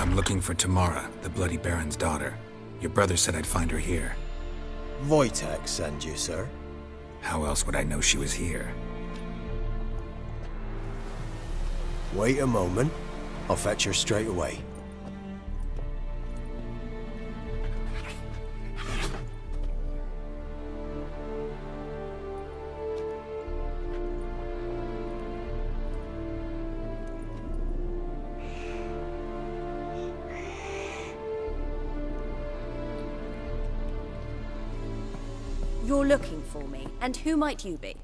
I'm looking for Tamara, the Bloody Baron's daughter. Your brother said I'd find her here. Wojtek send you, sir? How else would I know she was here? Wait a moment. I'll fetch her straight away. You're looking for me, and who might you be?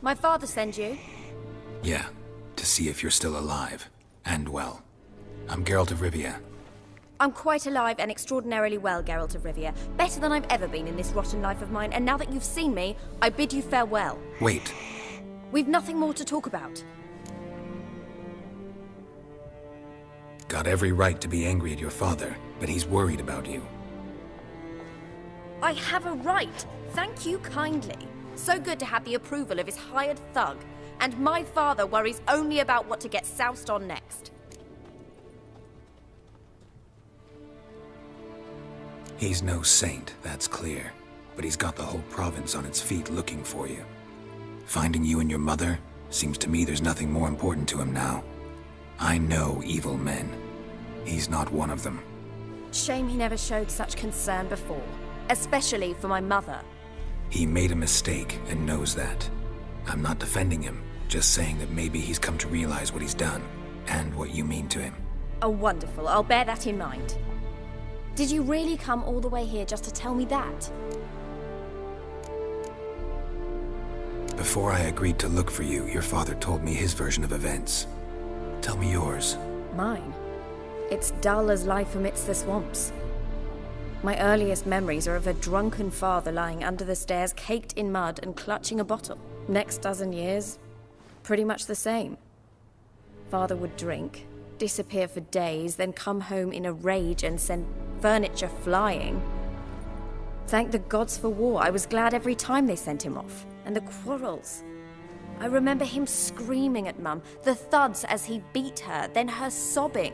My father send you? Yeah, to see if you're still alive. And well. I'm Geralt of Rivia. I'm quite alive and extraordinarily well, Geralt of Rivia. Better than I've ever been in this rotten life of mine, and now that you've seen me, I bid you farewell. Wait. We've nothing more to talk about. Got every right to be angry at your father, but he's worried about you. I have a right. Thank you kindly. So good to have the approval of his hired thug. And my father worries only about what to get soused on next. He's no saint, that's clear. But he's got the whole province on its feet looking for you. Finding you and your mother, seems to me there's nothing more important to him now. I know evil men. He's not one of them. Shame he never showed such concern before. Especially for my mother. He made a mistake and knows that. I'm not defending him, just saying that maybe he's come to realize what he's done, and what you mean to him. Oh, wonderful. I'll bear that in mind. Did you really come all the way here just to tell me that? Before I agreed to look for you, your father told me his version of events. Tell me yours. Mine? It's dull as life amidst the swamps. My earliest memories are of a drunken father lying under the stairs, caked in mud and clutching a bottle. Next dozen years, pretty much the same. Father would drink, disappear for days, then come home in a rage and send furniture flying. Thank the gods for war. I was glad every time they sent him off. And the quarrels. I remember him screaming at Mum, the thuds as he beat her, then her sobbing.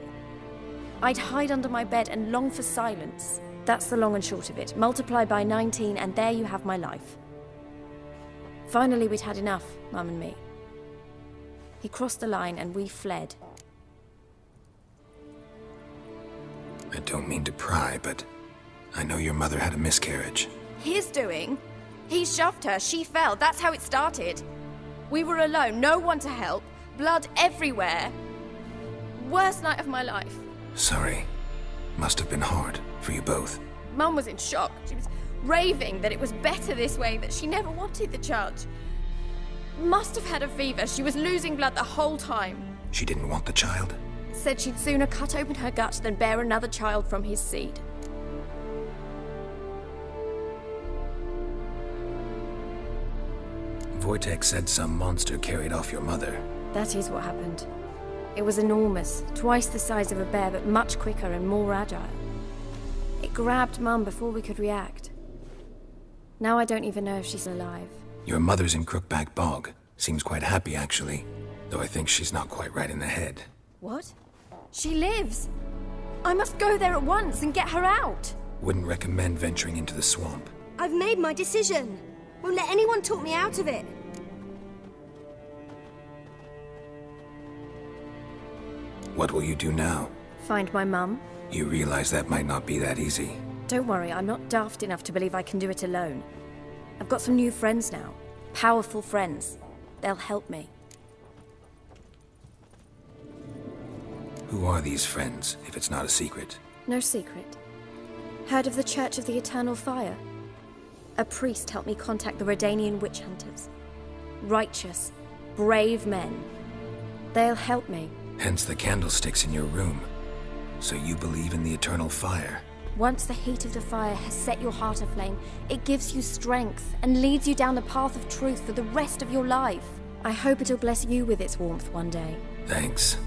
I'd hide under my bed and long for silence. That's the long and short of it. Multiply by 19 and there you have my life. Finally, we'd had enough, Mum and me. He crossed the line and we fled. I don't mean to pry, but I know your mother had a miscarriage. His doing? He shoved her, she fell, that's how it started. We were alone, no one to help, blood everywhere. Worst night of my life. Sorry. Must have been hard for you both. Mum was in shock. She was raving that it was better this way, that she never wanted the charge. Must have had a fever. She was losing blood the whole time. She didn't want the child? Said she'd sooner cut open her gut than bear another child from his seed. Wojtek said some monster carried off your mother. That is what happened. It was enormous, twice the size of a bear, but much quicker and more agile. It grabbed Mum before we could react. Now I don't even know if she's alive. Your mother's in Crookback Bog. Seems quite happy, actually. Though I think she's not quite right in the head. What? She lives! I must go there at once and get her out! Wouldn't recommend venturing into the swamp. I've made my decision. Won't let anyone talk me out of it. What will you do now? Find my mum. You realize that might not be that easy. Don't worry, I'm not daft enough to believe I can do it alone. I've got some new friends now. Powerful friends. They'll help me. Who are these friends, if it's not a secret? No secret. Heard of the Church of the Eternal Fire? A priest helped me contact the Redanian witch hunters. Righteous, brave men. They'll help me. Hence the candlesticks in your room. So you believe in the eternal fire? Once the heat of the fire has set your heart aflame, it gives you strength and leads you down the path of truth for the rest of your life. I hope it'll bless you with its warmth one day. Thanks.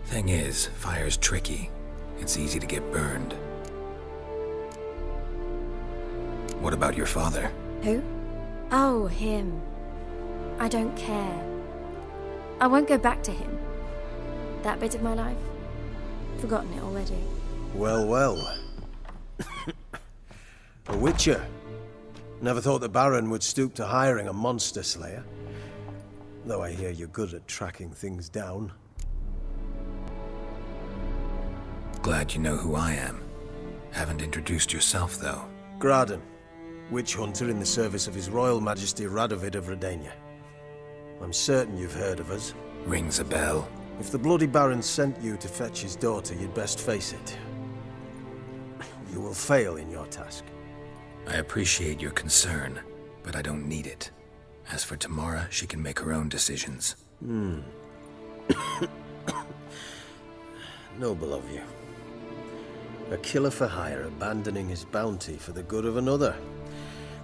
Thing is, fire's tricky. It's easy to get burned. What about your father? Who? Oh, him. I don't care. I won't go back to him. That bit of my life? Forgotten it already. Well, well. A witcher. Never thought the Baron would stoop to hiring a monster slayer. Though I hear you're good at tracking things down. Glad you know who I am. Haven't introduced yourself, though. Graden, witch hunter in the service of His Royal Majesty Radovid of Redania. I'm certain you've heard of us. Rings a bell. If the Bloody Baron sent you to fetch his daughter, you'd best face it. You will fail in your task. I appreciate your concern, but I don't need it. As for Tamara, she can make her own decisions. Noble of you. A killer for hire abandoning his bounty for the good of another.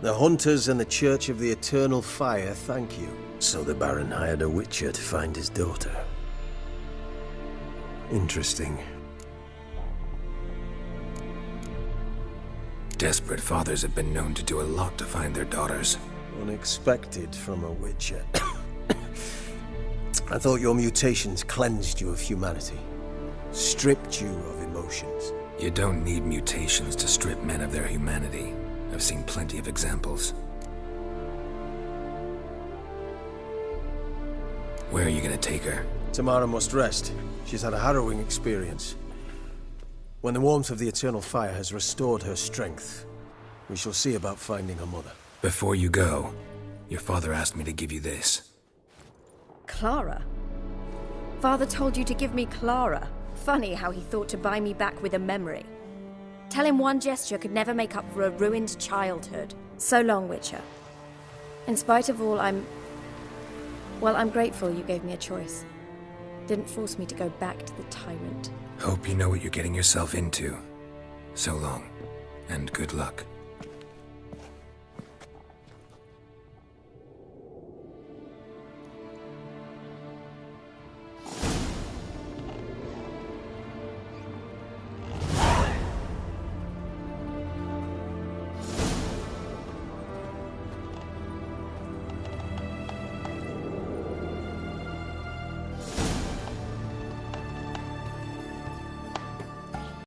The hunters and the Church of the Eternal Fire thank you. So the Baron hired a witcher to find his daughter. Interesting. Desperate fathers have been known to do a lot to find their daughters. Unexpected from a witcher. I thought your mutations cleansed you of humanity. Stripped you of emotions. You don't need mutations to strip men of their humanity. I've seen plenty of examples. Where are you gonna take her? Tamara must rest. She's had a harrowing experience. When the warmth of the Eternal Fire has restored her strength, we shall see about finding her mother. Before you go, your father asked me to give you this. Clara? Father told you to give me Clara. Funny how he thought to buy me back with a memory. Tell him one gesture could never make up for a ruined childhood. So long, Witcher. In spite of all, I'm grateful you gave me a choice. Didn't force me to go back to the tyrant. Hope you know what you're getting yourself into. So long, and good luck.